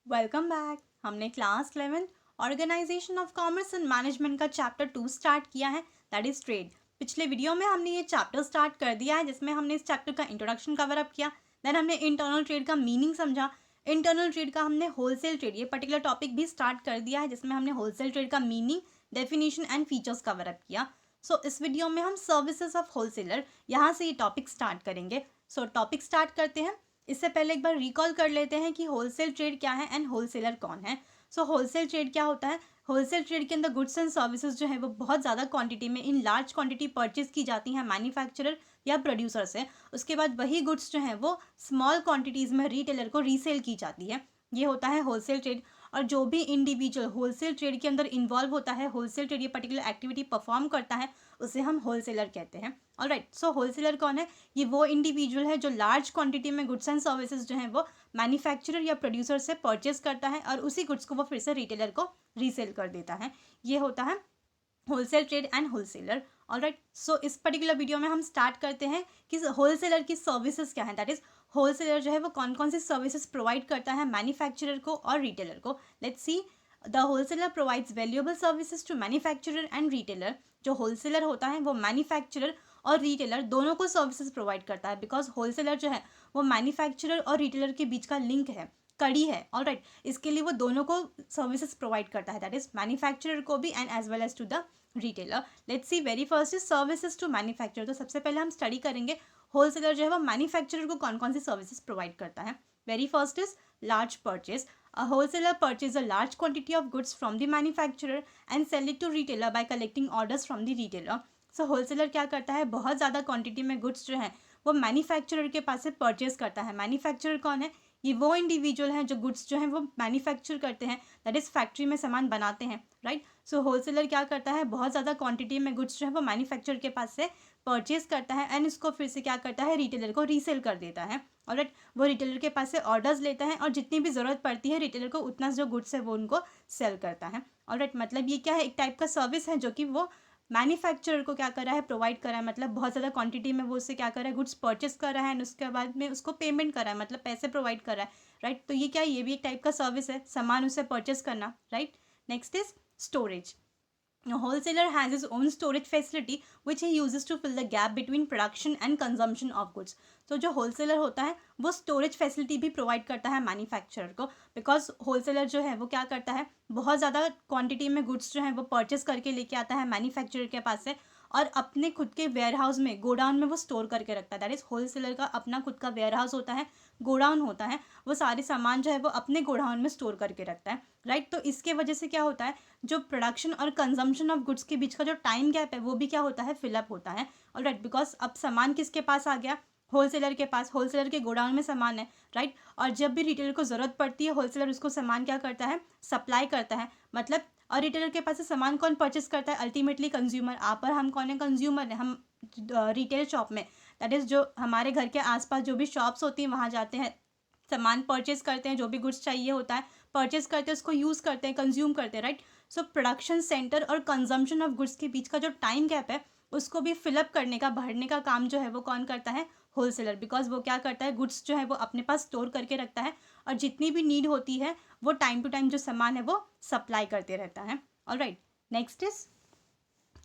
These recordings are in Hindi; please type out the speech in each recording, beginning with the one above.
Welcome back. हमने class 11 organisation of commerce and management का चैप्टर 2 स्टार्ट किया है, दैट इज ट्रेड। पिछले वीडियो में हमने ये चैप्टर स्टार्ट कर दिया है जिसमें हमने इस चैप्टर का इंट्रोडक्शन कवर अप किया। देन हमने इंटरनल ट्रेड का मीनिंग समझा। इंटरनल ट्रेड का हमने होलसेल ट्रेड ये पर्टिकुलर टॉपिक भी स्टार्ट कर दिया है जिसमें हमने होलसेल ट्रेड का meaning, definition and features cover up किया। सो इस वीडियो में हम सर्विसेज ऑफ होलसेलर यहाँ से ये टॉपिक स्टार्ट करेंगे। सो टॉपिक स्टार्ट करते हैं। इससे पहले एक बार रिकॉल कर लेते हैं कि होलसेल ट्रेड क्या है एंड होलसेलर कौन है। सो होलसेल ट्रेड क्या होता है? होलसेल ट्रेड के अंदर गुड्स एंड सर्विसेज जो है वो बहुत ज़्यादा क्वांटिटी में इन लार्ज क्वांटिटी परचेज की जाती हैं मैन्युफैक्चरर या प्रोड्यूसर से। उसके बाद वही गुड्स जो है वो स्मॉल क्वांटिटीज़ में रिटेलर को रीसेल की जाती है। ये होता है होलसेल ट्रेड। और जो भी इंडिविजुअल होलसेल ट्रेड के अंदर इन्वॉल्व होता है, होलसेल ट्रेड ये पर्टिकुलर एक्टिविटी परफॉर्म करता है, उसे हम होलसेलर कहते हैं। ऑलराइट, सो होलसेलर कौन है? ये वो इंडिविजुअल है जो लार्ज क्वांटिटी में गुड्स एंड सर्विसेज जो है वो मैन्युफैक्चरर या प्रोड्यूसर से परचेज करता है और उसी गुड्स को वो फिर से रिटेलर को रीसेल कर देता है। ये होता है wholesale trade and wholesaler. Alright, so इस पर्टिकुलर वीडियो में हम स्टार्ट करते हैं कि होलसेलर की सर्विसेज क्या है। दैट इज होलसेलर जो है वो कौन कौन सी सर्विसेज प्रोवाइड करता है मैन्युफैक्चरर को और रिटेलर को। Let's see. The wholesaler provides valuable services to manufacturer and retailer. जो होलसेलर होता है वो मैन्युफैक्चरर और रिटेलर दोनों को सर्विसेज प्रोवाइड करता है, बिकॉज होलसेलर जो है वो मैन्युफैक्चरर और रिटेलर के बीच का लिंक है, कड़ी है। ऑलराइट, इसके लिए वो दोनों को सर्विसेज प्रोवाइड करता है, दैट इज मैन्युफैक्चरर को भी and as well as to the retailer. Let's see, very first is services to manufacturer. तो सबसे पहले हम स्टडी करेंगे होलसेलर जो है वो मैन्युफैक्चरर को कौन कौन सी सर्विसेज प्रोवाइड करता है। Very first is large purchase. A wholesaler purchases a large quantity of goods from the manufacturer and sell it to retailer by collecting orders from the retailer. So wholesaler क्या करता है? बहुत ज़्यादा क्वांटिटी में गुड्स जो है वो मैन्युफैक्चरर के पास से परचेज करता है। मैन्युफैक्चरर कौन है? ये वो इंडिविजुअल हैं जो गुड्स जो हैं वो मैन्युफैक्चर करते हैं, दैट इज़ फैक्ट्री में सामान बनाते हैं। राइट, सो होलसेलर क्या करता है? बहुत ज़्यादा क्वांटिटी में गुड्स जो है वो मैन्युफैक्चर के पास से परचेज करता है एंड इसको फिर से क्या करता है? रिटेलर को रीसेल कर देता है। ऑलराइट, वो रिटेलर के पास से ऑर्डर्स लेता है और जितनी भी ज़रूरत पड़ती है रिटेलर को उतना जो गुड्स है वो उनको सेल करता है। ऑलराइट, मतलब ये क्या है? एक टाइप का सर्विस है जो कि वो मैन्युफैक्चरर को क्या कर रहा है? प्रोवाइड कर रहा है। मतलब बहुत ज़्यादा क्वांटिटी में वो उससे क्या कर रहा है? गुड्स परचेस कर रहा है एंड उसके बाद में उसको पेमेंट कर रहा है, मतलब पैसे प्रोवाइड कर रहा है। राइट, तो ये क्या है? ये भी एक टाइप का सर्विस है, सामान उसे परचेस करना। Right, next is storage. A wholesaler has his own storage facility which he uses to fill the gap between production and consumption of goods. तो जो होलसेलर होता है वो स्टोरेज फैसिलिटी भी प्रोवाइड करता है मैन्युफैक्चरर को, बिकॉज होलसेलर जो है वो क्या करता है? बहुत ज़्यादा क्वांटिटी में गुड्स जो है वो परचेस करके लेके आता है मैन्युफैक्चरर के पास से और अपने खुद के वेयर हाउस में, गोडाउन में वो स्टोर करके रखता है। दैट इज होलसेलर का अपना खुद का वेयर हाउस होता है, गोडाउन होता है। वो सारे सामान जो है वो अपने गोडाउन में स्टोर करके रखता है। राइट, तो इसके वजह से क्या होता है? जो प्रोडक्शन और कंजम्पशन ऑफ गुड्स के बीच का जो टाइम गैप है वो भी क्या होता है? फिलअप होता है। ऑलराइट, बिकॉज अब सामान किसके पास आ गया? होलसेलर के पास। होलसेलर के गोडाउन में सामान है। राइट, और जब भी रिटेलर को ज़रूरत पड़ती है होलसेलर उसको सामान क्या करता है? सप्लाई करता है। मतलब और रिटेलर के पास से सामान कौन परचेस करता है? Ultimately consumer. आप और हम कौन है? कंज्यूमर है हम रिटेल शॉप में, दैट इज़ जो हमारे घर के आसपास जो भी शॉप्स होती हैं वहाँ जाते हैं, सामान परचेज करते हैं, जो भी गुड्स चाहिए होता है परचेज करते हैं, उसको यूज़ करते हैं, कंज्यूम करते हैं। राइट, सो प्रोडक्शन सेंटर और कंजम्पशन ऑफ गुड्स के बीच का जो टाइम गैप है उसको भी फिलअप करने का, भरने का काम जो है वो कौन करता है? होलसेलर। बिकॉज वो क्या करता है? गुड्स जो है वो अपने पास स्टोर करके रखता है और जितनी भी नीड होती है वो टाइम टू टाइम जो सामान है वो सप्लाई करते रहता है। Alright, next is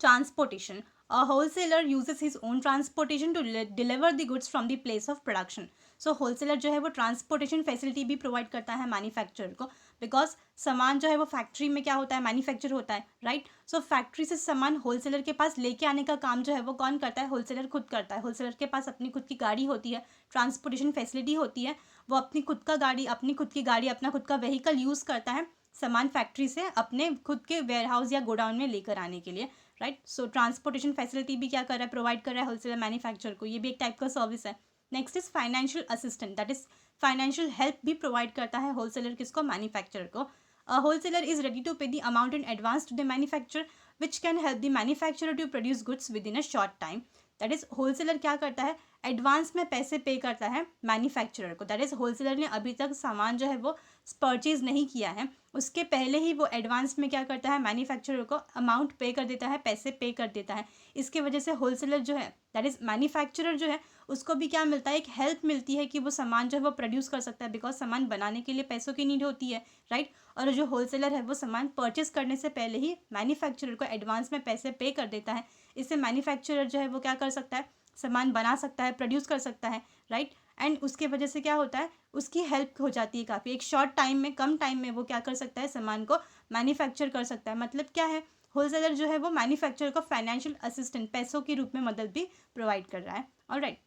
transportation. A wholesaler uses his own transportation to deliver the goods from the place of production. So wholesaler जो है वो ट्रांसपोर्टेशन फैसिलिटी भी प्रोवाइड करता है मैन्युफैक्चरर को, बिकॉज सामान जो है वो फैक्ट्री में क्या होता है? मैन्युफैक्चर होता है। राइट, सो फैक्ट्री से सामान होलसेलर के पास लेके आने का काम जो है वो कौन करता है? होलसेलर खुद करता है। होलसेलर के पास अपनी खुद की गाड़ी होती है, ट्रांसपोर्टेशन फैसिलिटी होती है, वो अपनी खुद की गाड़ी अपना खुद का व्हीकल यूज़ करता है सामान फैक्ट्री से अपने खुद के वेयर हाउस या गोडाउन में लेकर आने के लिए। राइट, सो ट्रांसपोर्टेशन फैसिलिटी भी क्या कर रहा है? प्रोवाइड कर रहा है होलसेलर मैन्युफैक्चरर को। ये भी एक टाइप का सर्विस है। Next is financial assistant, that is financial help भी प्रोवाइड करता है होलसेलर किसको? मैन्युफैक्चरर को। A wholesaler is ready to pay the amount in advance to the manufacturer which can help the manufacturer to produce goods within a short time. That is wholesaler क्या करता है? एडवांस में पैसे पे करता है मैन्युफैक्चरर को, दैट इज़ होलसेलर ने अभी तक सामान जो है वो परचेज नहीं किया है, उसके पहले ही वो एडवांस में क्या करता है, मैन्युफैक्चरर को अमाउंट पे कर देता है, पैसे पे कर देता है। इसके वजह से होलसेलर जो है दैट इज़ मैन्युफैक्चरर जो है उसको भी क्या मिलता है, एक हेल्प मिलती है कि वो सामान जो है वो प्रोड्यूस कर सकता है, बिकॉज सामान बनाने के लिए पैसों की नीड होती है, राइट। और जो होलसेलर है वो सामान परचेस करने से पहले ही मैन्युफैक्चरर को एडवांस में पैसे पे कर देता है। इससे मैन्युफैक्चरर जो है वो क्या कर सकता है, सामान बना सकता है, प्रोड्यूस कर सकता है, राइट। एंड उसके वजह से क्या होता है, उसकी हेल्प हो जाती है काफ़ी, एक शॉर्ट टाइम में, कम टाइम में वो क्या कर सकता है, सामान को मैन्युफैक्चर कर सकता है। मतलब क्या है, होलसेलर जो है वो मैन्युफैक्चरर को फाइनेंशियल असिस्टेंट, पैसों के रूप में मदद भी प्रोवाइड कर रहा है। Alright,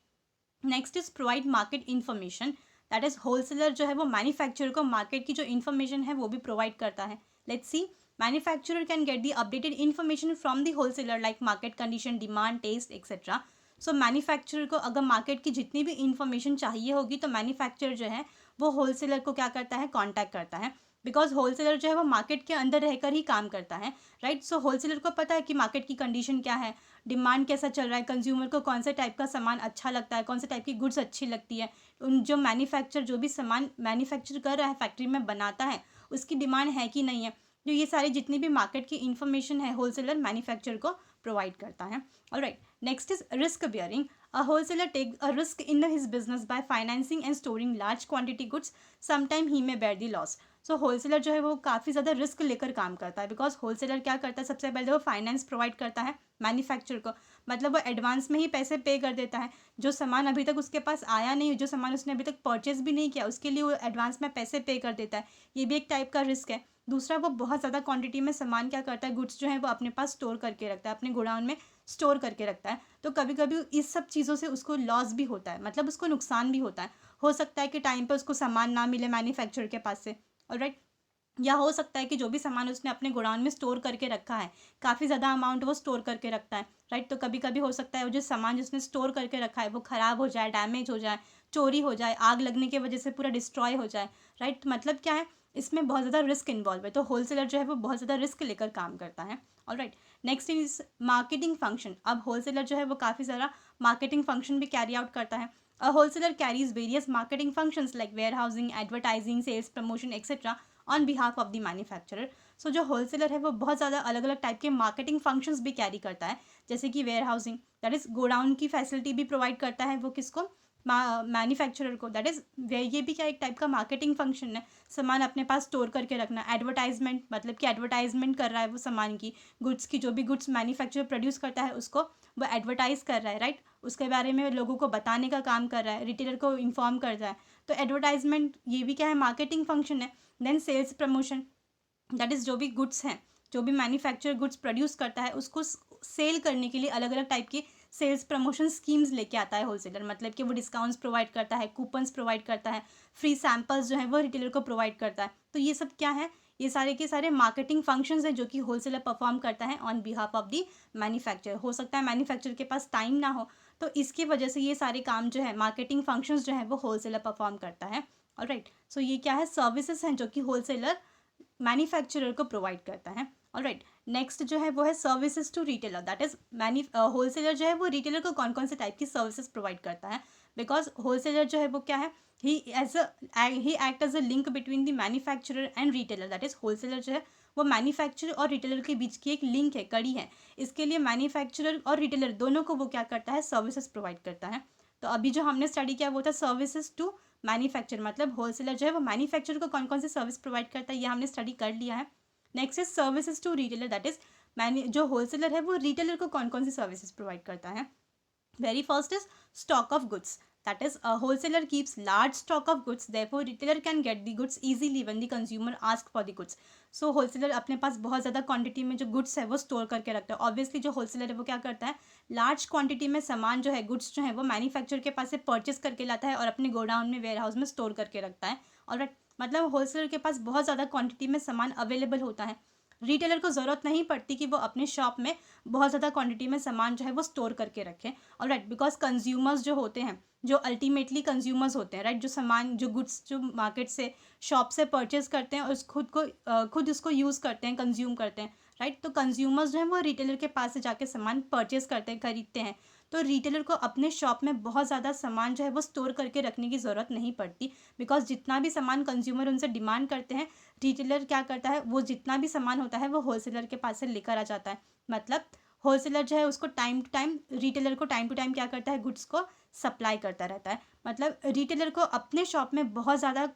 next is provide market information, that is wholesaler जो है वो मैन्युफैक्चरर को मार्केट की जो इन्फॉर्मेशन है वो भी प्रोवाइड करता है। Let's see, manufacturer can get the updated information from the wholesaler like market condition, demand, taste etcetera. So manufacturer को अगर मार्केट की जितनी भी इन्फॉर्मेशन चाहिए होगी तो मैन्युफैक्चरर जो है वो होलसेलर को क्या करता है, कॉन्टैक्ट करता है, बिकॉज होलसेलर जो है वो मार्केट के अंदर रहकर ही काम करता है, राइट। सो होलसेलर को पता है कि मार्केट की कंडीशन क्या है, डिमांड कैसा चल रहा है, कंज्यूमर को कौन से टाइप का सामान अच्छा लगता है, कौन से टाइप की गुड्स अच्छी लगती है, उन जो मैन्युफैक्चर जो भी सामान मैन्युफैक्चर कर रहा है, फैक्ट्री में बनाता है, उसकी डिमांड है कि नहीं है। जो ये सारी जितनी भी मार्केट की इन्फॉर्मेशन है होलसेलर मैन्युफैक्चर को प्रोवाइड करता है। Alright, next is risk bearing. A wholesaler takes a risk in his business by financing and storing large quantity goods. Sometime he may bear the loss. So wholesaler जो है वो काफ़ी ज़्यादा रिस्क लेकर काम करता है, बिकॉज होलसेलर क्या करता है, सबसे पहले वो फाइनेंस प्रोवाइड करता है मैन्युफैक्चर को, मतलब वो एडवांस में ही पैसे पे कर देता है। जो सामान अभी तक उसके पास आया नहीं, जो सामान उसने अभी तक परचेज भी नहीं किया, उसके लिए वो एडवांस में पैसे पे कर देता है, ये भी एक टाइप का रिस्क है। दूसरा, वो बहुत ज़्यादा क्वांटिटी में सामान क्या करता है, गुड्स जो है वो अपने पास स्टोर करके रखता है, अपने गोडाउन में स्टोर करके रखता है। तो कभी कभी इस सब चीज़ों से उसको लॉस भी होता है, मतलब उसको नुकसान भी होता है। हो सकता है कि टाइम पर उसको सामान ना मिले मैन्युफैक्चरर के पास से, ऑलराइट। या हो सकता है कि जो भी सामान उसने अपने गोडाउन में स्टोर करके रखा है, काफ़ी ज़्यादा अमाउंट वो स्टोर करके रखता है, राइट। तो कभी कभी हो सकता है वो जो सामान जिसने स्टोर करके रखा है वो ख़राब हो जाए, डैमेज हो जाए, चोरी हो जाए, आग लगने की वजह से पूरा डिस्ट्रॉय हो जाए, राइट। मतलब क्या है, इसमें बहुत ज़्यादा रिस्क इन्वॉल्व है, तो होलसेलर जो है वो बहुत ज़्यादा रिस्क लेकर काम करता है। Alright, next is marketing function. अब होलसेलर जो है वो काफ़ी सारा मार्केटिंग फंक्शन भी कैरी आउट करता है। A wholesaler carries various marketing functions like warehousing, advertising, sales, promotion, etc. on behalf of the manufacturer. सो जो होलसेलर है वो बहुत ज़्यादा अलग अलग टाइप के मार्केटिंग फंक्शंस भी कैरी करता है, जैसे कि warehousing, that is godown की फैसिलिटी भी प्रोवाइड करता है वो किसको, मैन्युफैक्चरर को, दैट इज़ ये भी क्या एक टाइप का मार्केटिंग फंक्शन है, सामान अपने पास स्टोर करके रखना। एडवर्टाइजमेंट, मतलब कि एडवर्टाइजमेंट कर रहा है वो सामान की, गुड्स की, जो भी गुड्स मैन्युफैक्चरर प्रोड्यूस करता है उसको वो एडवर्टाइज कर रहा है, राइट। उसके बारे में लोगों को बताने का काम कर रहा है, रिटेलर को इन्फॉर्म कर रहा है। तो एडवर्टाइजमेंट ये भी क्या है, मार्केटिंग फंक्शन है। Then sales promotion, that is जो भी गुड्स हैं, जो भी मैन्युफैक्चर गुड्स प्रोड्यूस करता है उसको सेल करने के लिए अलग अलग टाइप की सेल्स प्रमोशन स्कीम्स लेके आता है होलसेलर, मतलब कि वो डिस्काउंट्स प्रोवाइड करता है, कूपन्स प्रोवाइड करता है, फ्री सैम्पल्स जो है वो रिटेलर को प्रोवाइड करता है। तो ये सब क्या है, ये सारे के सारे मार्केटिंग फंक्शंस हैं जो कि होलसेलर परफॉर्म करता है on behalf of the manufacture. हो सकता है मैन्युफैक्चर के पास टाइम ना हो, तो इसकी वजह से ये सारे काम जो है, मार्केटिंग फंक्शंस जो है वो होलसेलर परफॉर्म करता है। ऑलराइट, सो ये क्या है, सर्विसेज हैं जो कि होलसेलर मैन्युफैक्चरर को प्रोवाइड करता है। ऑलराइट, नेक्स्ट जो है वो है services to retailer, that is wholesaler जो है वो रिटेलर को कौन कौन से टाइप की सर्विसेज प्रोवाइड करता है, बिकॉज होलसेलर जो है वो क्या है, he act as a link between the manufacturer and retailer, that is wholesaler जो है वो मैन्युफैक्चरर और रिटेलर के बीच की एक लिंक है, कड़ी है। इसके लिए मैन्युफैक्चरर और रिटेलर दोनों को वो क्या करता है, सर्विसेज प्रोवाइड करता है। तो अभी जो हमने स्टडी किया वो था सर्विसेज टू मैन्युफैक्चर, मतलब होलसेलर जो है वो मैन्युफैक्चर को कौन कौन सी सर्विस प्रोवाइड करता है ये हमने स्टडी कर लिया है। Next is services to retailer, that is जो होलसेलर है वो रिटेलर को कौन कौन सी सर्विसेज प्रोवाइड करता है। Very first is stock of goods, that is a wholesaler keeps large stock of goods, therefore retailer can get the goods easily when the consumer ask for the goods. So wholesaler अपने पास बहुत ज़्यादा क्वांटिटी में जो गुड्स है वो स्टोर करके रखता है। ऑब्वियसली जो होलसेलर है वो क्या करता है, लार्ज क्वांटिटी में सामान जो है, गुड्स जो है वो मैन्युफैक्चर के पास से परचेस करके लाता है और अपने गोडाउन में, वेयर हाउस में स्टोर करके रखता है। और मतलब होलसेलर के पास बहुत ज़्यादा क्वांटिटी में सामान अवेलेबल होता है। रिटेलर को ज़रूरत नहीं पड़ती कि वो अपने शॉप में बहुत ज़्यादा क्वांटिटी में सामान जो है वो स्टोर करके रखें। ऑलराइट, बिकॉज कंज्यूमर्स जो होते हैं, जो अल्टीमेटली कंज्यूमर्स होते हैं, राइट, जो सामान, जो गुड्स जो मार्केट से, शॉप से परचेज करते हैं और खुद उसको यूज़ करते हैं, कंज्यूम करते हैं, राइट। तो कंज्यूमर्स जो हैं वो रिटेलर के पास से जाके सामान परचेज करते हैं, खरीदते हैं। तो रिटेलर को अपने शॉप में बहुत ज़्यादा सामान जो है वो स्टोर करके रखने की ज़रूरत नहीं पड़ती, बिकॉज जितना भी सामान कंज्यूमर उनसे डिमांड करते हैं, रिटेलर क्या करता है, वो जितना भी सामान होता है वो होलसेलर के पास से लेकर आ जाता है। मतलब होलसेलर जो है उसको टाइम टू टाइम, रिटेलर को टाइम टू टाइम क्या करता है, गुड्स को सप्लाई करता रहता है। मतलब रिटेलर को अपने शॉप में बहुत ज़्यादा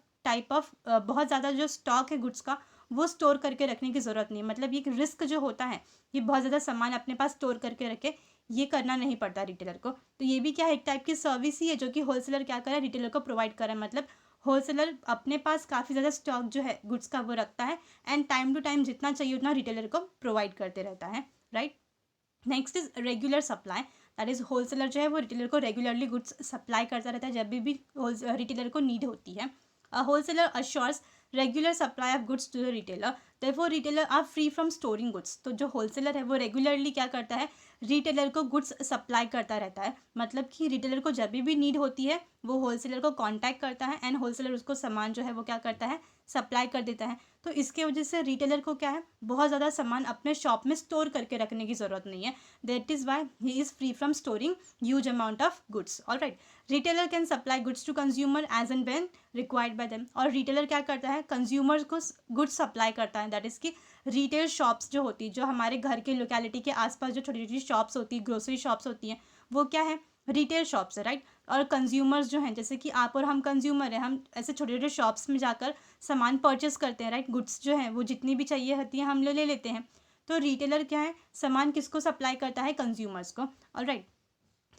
बहुत ज़्यादा जो स्टॉक है गुड्स का वो स्टोर करके रखने की ज़रूरत नहीं है। मतलब ये रिस्क जो होता है, ये बहुत ज़्यादा सामान अपने पास स्टोर करके रखे, ये करना नहीं पड़ता रिटेलर को। तो ये भी क्या है, एक टाइप की सर्विस ही है जो कि होलसेलर क्या कर रहा है, रिटेलर को प्रोवाइड कर रहा है। मतलब होलसेलर अपने पास काफ़ी ज़्यादा स्टॉक जो है गुड्स का वो रखता है, एंड टाइम टू टाइम जितना चाहिए उतना रिटेलर को प्रोवाइड करते रहता है, right. Next is regular supply, that is wholesaler जो है वो रिटेलर को रेगुलरली गुड्स सप्लाई करता रहता है जब भी रिटेलर को नीड होती है। Wholesaler assures regular supply of goods to the retailer, therefore retailer are free from storing goods. तो जो होलसेलर है वो रेगुलरली क्या करता है, रिटेलर को गुड्स सप्लाई करता रहता है। मतलब कि रिटेलर को जब भी नीड होती है वो होलसेलर को कांटेक्ट करता है, एंड होलसेलर उसको सामान जो है वो क्या करता है, सप्लाई कर देता है। तो इसके वजह से रिटेलर को क्या है, बहुत ज़्यादा सामान अपने शॉप में स्टोर करके रखने की ज़रूरत नहीं है। That is why he is free from storing huge amount of goods. Alright, retailer can supply goods to consumer as and when required by them. और रिटेलर क्या करता है, कंज्यूमर्स को गुड्स सप्लाई करता है। दैट इज़ कि रिटेल शॉप्स जो होती है, जो हमारे घर के लोकेलिटी के आसपास जो छोटी छोटी शॉप्स होती है, ग्रोसरी शॉप्स होती हैं, वो क्या है, रिटेल शॉप्स है, राइट। और कंज्यूमर्स जो हैं, जैसे कि आप और हम कंज्यूमर हैं, हम ऐसे छोटे छोटे शॉप्स में जाकर सामान परचेस करते हैं, राइट। गुड्स जो है वो जितनी भी चाहिए होती है हम ले लेते हैं। तो रिटेलर क्या है, सामान किसको सप्लाई करता है, कंज्यूमर्स को। ऑलराइट,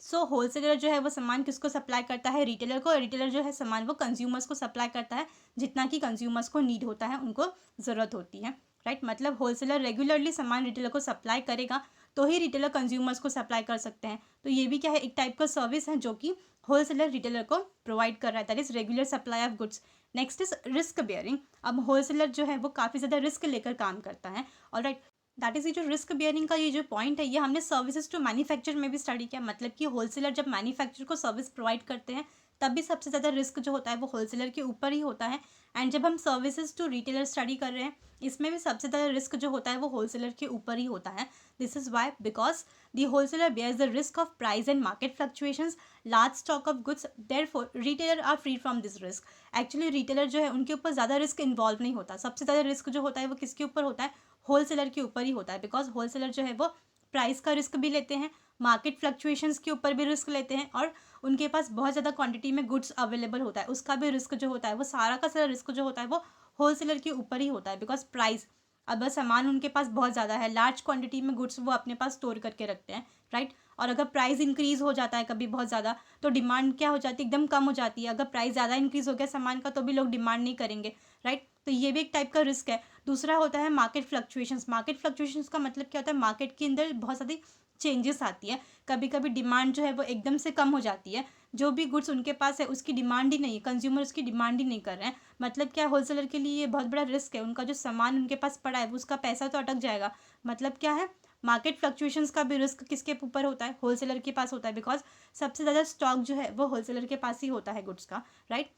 सो होलसेलर जो है वो सामान किसको सप्लाई करता है, रिटेलर को। रिटेलर जो है सामान वो कंज्यूमर्स को सप्लाई करता है जितना कि कंज्यूमर्स को नीड होता है, उनको ज़रूरत होती है, राइट। मतलब होलसेलर रेगुलरली सामान रिटेलर को सप्लाई करेगा तो ही रिटेलर कंज्यूमर्स को सप्लाई कर सकते हैं। तो ये भी क्या है, एक टाइप का सर्विस है जो कि होलसेलर रिटेलर को प्रोवाइड कर रहा है, that is regular supply of goods. Next is risk bearing. अब होलसेलर जो है वो काफ़ी ज़्यादा रिस्क लेकर काम करता है, ऑलराइट। दैट इज़ ये जो रिस्क बेयरिंग का ये जो पॉइंट है, ये हमने सर्विसेज टू मैन्युफैक्चर में भी स्टडी किया। मतलब कि होलसेलर जब मैन्युफैक्चर को सर्विस प्रोवाइड करते हैं तब भी सबसे ज़्यादा रिस्क जो होता है वो होलसेलर के ऊपर ही होता है। एंड जब हम सर्विसेज टू रिटेलर स्टडी कर रहे हैं, इसमें भी सबसे ज़्यादा रिस्क जो होता है वो होलसेलर के ऊपर ही होता है। This is why because the wholesaler bears the risk of price and market fluctuations, large stock of goods, therefore retailer are free from this risk। Actually retailer जो है उनके ऊपर ज़्यादा रिस्क इन्वॉल्व नहीं होता। सबसे ज़्यादा रिस्क जो होता है वो किसके ऊपर होता है, होलसेलर के ऊपर ही होता है। बिकॉज होलसेलर जो है वो प्राइस का रिस्क भी लेते हैं, मार्केट फ्लक्चुएशंस के ऊपर भी रिस्क लेते हैं, और उनके पास बहुत ज़्यादा क्वांटिटी में गुड्स अवेलेबल होता है, उसका भी रिस्क जो होता है वो सारा का सारा रिस्क जो होता है वो होलसेलर के ऊपर ही होता है। बिकॉज प्राइस, अब सामान उनके पास बहुत ज़्यादा है, लार्ज क्वांटिटी में गुड्स वो अपने पास स्टोर करके रखते हैं, राइट। और अगर प्राइस इंक्रीज़ हो जाता है कभी बहुत ज़्यादा, तो डिमांड क्या हो जाती है, एकदम कम हो जाती है। अगर प्राइस ज़्यादा इंक्रीज़ हो गया सामान का तो भी लोग डिमांड नहीं करेंगे, राइट। तो ये भी एक टाइप का रिस्क है। दूसरा होता है मार्केट फ्लक्चुएशंस। मार्केट फ्लक्चुएशंस का मतलब क्या होता है, मार्केट के अंदर बहुत सारी चेंजेस आती है। कभी कभी डिमांड जो है वो एकदम से कम हो जाती है, जो भी गुड्स उनके पास है उसकी डिमांड ही नहीं है, कंज्यूमर उसकी डिमांड ही नहीं कर रहे हैं। मतलब क्या, होलसेलर के लिए ये बहुत बड़ा रिस्क है, उनका जो सामान उनके पास पड़ा है वो उसका पैसा तो अटक जाएगा। मतलब क्या है, मार्केट फ्लक्चुएशंस का भी रिस्क किसके ऊपर होता है, होलसेलर के पास होता है। बिकॉज सबसे ज़्यादा स्टॉक जो है वो होलसेलर के पास ही होता है गुड्स का, right.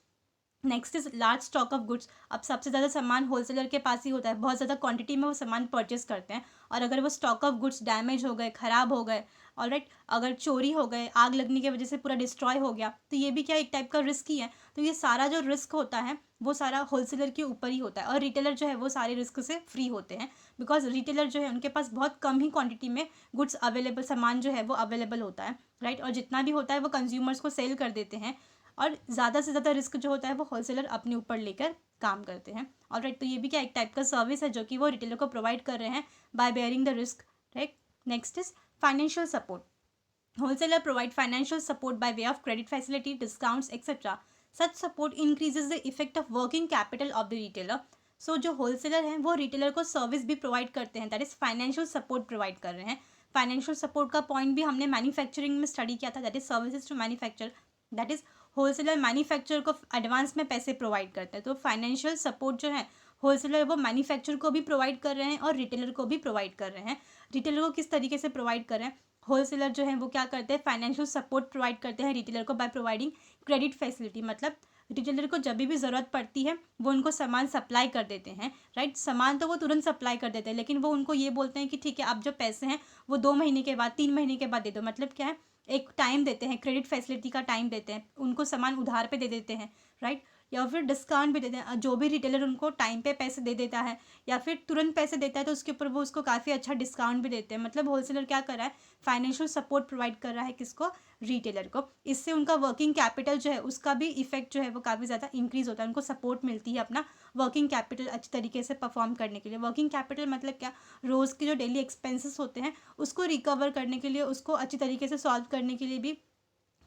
Next is large stock of goods. अब सबसे ज़्यादा सामान होलसेलर के पास ही होता है, बहुत ज़्यादा क्वांटिटी में वो सामान परचेस करते हैं। और अगर वो स्टॉक ऑफ गुड्स डैमेज हो गए, ख़राब हो गए, ऑलराइट, अगर चोरी हो गए, आग लगने की वजह से पूरा डिस्ट्रॉय हो गया, तो ये भी क्या एक टाइप का रिस्क ही है। तो ये सारा जो रिस्क होता है वो सारा होलसेलर के ऊपर ही होता है, और रिटेलर जो है वो सारे रिस्क से फ्री होते हैं। बिकॉज रिटेलर जो है उनके पास बहुत कम ही क्वांटिटी में गुड्स अवेलेबल, सामान जो है वो अवेलेबल होता है, राइट। और जितना भी होता है वो कंज्यूमर्स को सेल कर देते हैं, और ज़्यादा से ज़्यादा रिस्क जो होता है वो होलसेलर अपने ऊपर लेकर काम करते हैं, ऑलराइट। तो ये भी क्या एक टाइप का सर्विस है जो कि वो रिटेलर को प्रोवाइड कर रहे हैं by bearing the risk, right. Next is financial support. Wholesaler provide financial support by way of credit facility, discounts etcetera. Such support increases the effect of working capital of the retailer. So जो होलसेलर हैं वो रिटेलर को सर्विस भी प्रोवाइड करते हैं, that is financial support provide कर रहे हैं। फाइनेंशियल सपोर्ट का पॉइंट भी हमने मैन्युफैक्चरिंग में स्टडी किया था, that is services to manufacture. That is wholesaler manufacture को एडवांस में पैसे प्रोवाइड करते हैं। तो फाइनेंशियल सपोर्ट जो है होलसेलर वो मैन्युफैक्चर को भी प्रोवाइड कर रहे हैं और रिटेलर को भी प्रोवाइड कर रहे हैं। रिटेलर को किस तरीके से प्रोवाइड कर रहे हैं, होलसेलर जो है वो क्या करते हैं, फाइनेंशियल सपोर्ट प्रोवाइड करते हैं रिटेलर को बाय प्रोवाइडिंग क्रेडिट फैसिलिटी। मतलब रिटेलर को जब भी ज़रूरत पड़ती है वो उनको सामान सप्लाई कर देते हैं, राइट। सामान तो वो तुरंत सप्लाई कर देते हैं, लेकिन वो उनको ये बोलते हैं कि ठीक है आप जो पैसे हैं वो 2 महीने के बाद, 3 महीने के बाद दे दो। मतलब क्या है, एक टाइम देते हैं, क्रेडिट फैसिलिटी का टाइम देते हैं, उनको सामान उधार पे दे देते हैं, राइट, या फिर डिस्काउंट भी देते हैं। जो भी रिटेलर उनको टाइम पे पैसे दे देता है या फिर तुरंत पैसे देता है तो उसके ऊपर वो उसको काफ़ी अच्छा डिस्काउंट भी देते हैं। मतलब होलसेलर क्या कर रहा है, फाइनेंशियल सपोर्ट प्रोवाइड कर रहा है किसको, रिटेलर को। इससे उनका वर्किंग कैपिटल जो है उसका भी इफेक्ट जो है वो काफ़ी ज़्यादा इंक्रीज होता है, उनको सपोर्ट मिलती है अपना वर्किंग कैपिटल अच्छी तरीके से परफॉर्म करने के लिए। वर्किंग कैपिटल मतलब क्या, रोज़ के जो डेली एक्सपेंसेस होते हैं उसको रिकवर करने के लिए, उसको अच्छी तरीके से सॉल्व करने के लिए भी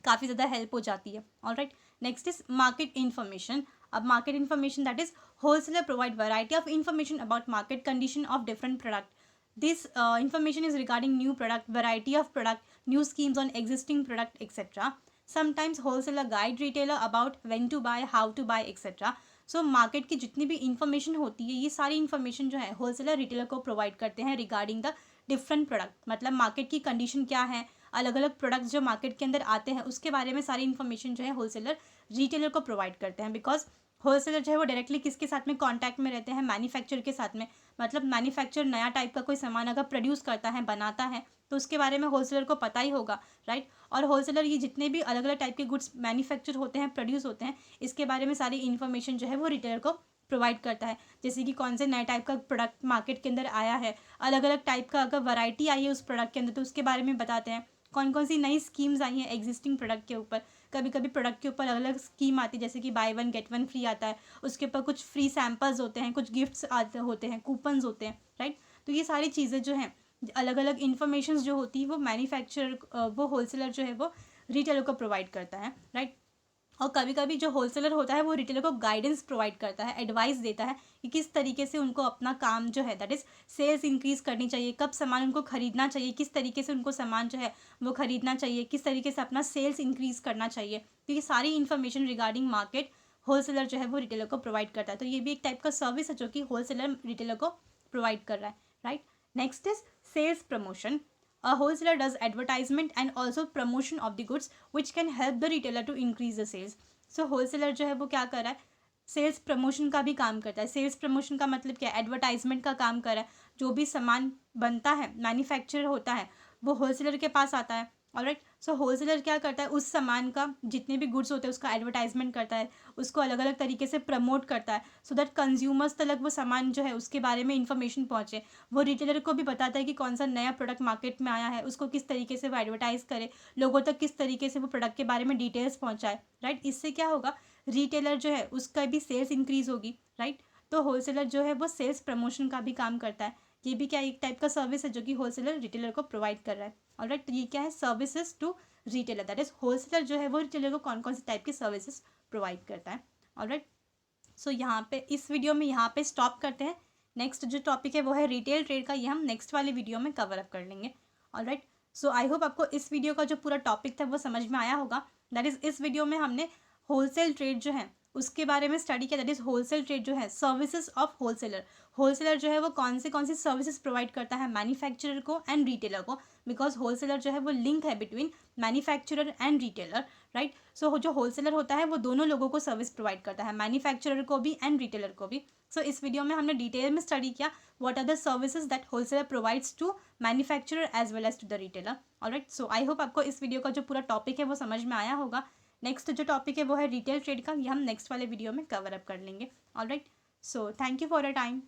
काफ़ी ज़्यादा हेल्प हो जाती है। Alright, next is market information. अब market information that is wholesaler provide variety of information about market condition of different product. This information is regarding new product, variety of product, new schemes on existing product, etc. Sometimes wholesaler guide retailer about when to buy, how to buy, etc. So market की जितनी भी इंफॉर्मेशन होती है ये सारी इंफॉर्मेशन जो है होलसेलर रिटेलर को प्रोवाइड करते हैं रिगार्डिंग द डिफरेंट प्रोडक्ट। मतलब मार्केट की कंडीशन क्या है, अलग अलग प्रोडक्ट्स जो मार्केट के अंदर आते हैं उसके बारे में सारी इंफॉर्मेशन जो है होलसेलर रिटेलर को प्रोवाइड करते हैं। बिकॉज होलसेलर जो है वो डायरेक्टली किसके साथ में कॉन्टैक्ट में रहते हैं, मैन्युफैक्चर के साथ में। मतलब मैन्युफैक्चर नया टाइप का कोई सामान अगर प्रोड्यूस करता है, बनाता है, तो उसके बारे में होलसेलर को पता ही होगा, राइट। और होलसेलर ये जितने भी अलग अलग टाइप के गुड्स मैन्युफैक्चर होते हैं, प्रोड्यूस होते हैं, इसके बारे में सारी इन्फॉर्मेशन जो है वो रिटेलर को प्रोवाइड करता है। जैसे कि कौन से नए टाइप का प्रोडक्ट मार्केट के अंदर आया है, अलग अलग टाइप का अगर वैरायटी आई है उस प्रोडक्ट के अंदर तो उसके बारे में बताते हैं। कौन कौन सी नई स्कीम्स आई हैं एग्जिस्टिंग प्रोडक्ट के ऊपर। कभी कभी प्रोडक्ट के ऊपर अलग अलग स्कीम आती है, जैसे कि by one get one free आता है, उसके ऊपर कुछ फ्री सैम्पल्स होते हैं, कुछ गिफ्ट्स आते होते हैं, कूपन्स होते हैं, राइट। तो ये सारी चीज़ें जो हैं, अलग अलग इन्फॉर्मेशन जो होती है वो मैन्युफैक्चरर वो होलसेलर जो है वो रिटेलर को प्रोवाइड करता है, राइट। और कभी कभी जो होलसेलर होता है वो रिटेलर को गाइडेंस प्रोवाइड करता है, एडवाइस देता है कि किस तरीके से उनको अपना काम जो है दैट इज़ सेल्स इंक्रीज करनी चाहिए, कब सामान उनको खरीदना चाहिए, किस तरीके से उनको सामान जो है वो खरीदना चाहिए, किस तरीके से अपना सेल्स इंक्रीज करना चाहिए। तो ये सारी इन्फॉर्मेशन रिगार्डिंग मार्केट होलसेलर जो है वो रिटेलर को प्रोवाइड करता है। तो ये भी एक टाइप का सर्विस है जो कि होलसेलर रिटेलर को प्रोवाइड कर रहा है, right. Next is sales promotion. A wholesaler does advertisement and also promotion of the goods which can help the retailer to increase the sales. So wholesaler जो है वो क्या कर रहा है, सेल्स प्रमोशन का भी काम करता है। सेल्स प्रमोशन का मतलब क्या है, एडवर्टाइजमेंट का काम कर रहा है। जो भी सामान बनता है, मैन्युफैक्चर होता है, वो होलसेलर के पास आता है, ऑलराइट। सो होलसेलर क्या करता है, उस सामान का जितने भी गुड्स होते हैं उसका एडवर्टाइजमेंट करता है, उसको अलग अलग तरीके से प्रमोट करता है सो दैट कंज्यूमर्स तक वो सामान जो है उसके बारे में इंफॉर्मेशन पहुँचे। वो रिटेलर को भी बताता है कि कौन सा नया प्रोडक्ट मार्केट में आया है, उसको किस तरीके से वो एडवर्टाइज करे, लोगों तक किस तरीके से वो प्रोडक्ट के बारे में डिटेल्स पहुँचाए, राइट। इससे क्या होगा, रिटेलर जो है उसका भी सेल्स इंक्रीज होगी, राइट। तो होलसेलर जो है वो सेल्स प्रमोशन का भी काम करता है। ये भी क्या एक टाइप का सर्विस है जो कि होलसेलर रिटेलर को प्रोवाइड कर रहा है, ऑलराइट। तो ये क्या है, services to retailer, that is wholesaler जो है वो रिटेलर को कौन कौन से टाइप की सर्विसेज प्रोवाइड करता है, ऑलराइट। सो यहाँ पे इस वीडियो में यहाँ पे स्टॉप करते हैं। नेक्स्ट जो टॉपिक है वो है रिटेल ट्रेड का, ये हम नेक्स्ट वाले वीडियो में कवर अप कर लेंगे, ऑलराइट। सो आई होप आपको इस वीडियो का जो पूरा टॉपिक था वो समझ में आया होगा। दैट इज़ इस वीडियो में हमने होलसेल ट्रेड जो है उसके बारे में स्टडी किया। दैट इज़ होलसेल ट्रेड जो है, सर्विसेज ऑफ होलसेलर। होलसेलर जो है वो कौन सी सर्विसेज प्रोवाइड करता है मैन्युफैक्चरर को एंड रिटेलर को, बिकॉज होलसेलर जो है वो लिंक है between manufacturer and retailer, right. So जो होलसेलर होता है वो दोनों लोगों को सर्विस प्रोवाइड करता है, मैन्युफैक्चरर को भी एंड रिटेलर को भी। सो इस वीडियो में हमने डिटेल में स्टडी किया what are the services that wholesaler provides to manufacturer as well as to the retailer, alright. So I hope आपको इस वीडियो का जो पूरा टॉपिक है वो समझ में आया होगा। नेक्स्ट जो टॉपिक है वो है रिटेल ट्रेड का, ये हम नेक्स्ट वाले वीडियो में कवर अप कर लेंगे, alright. So thank you for your time.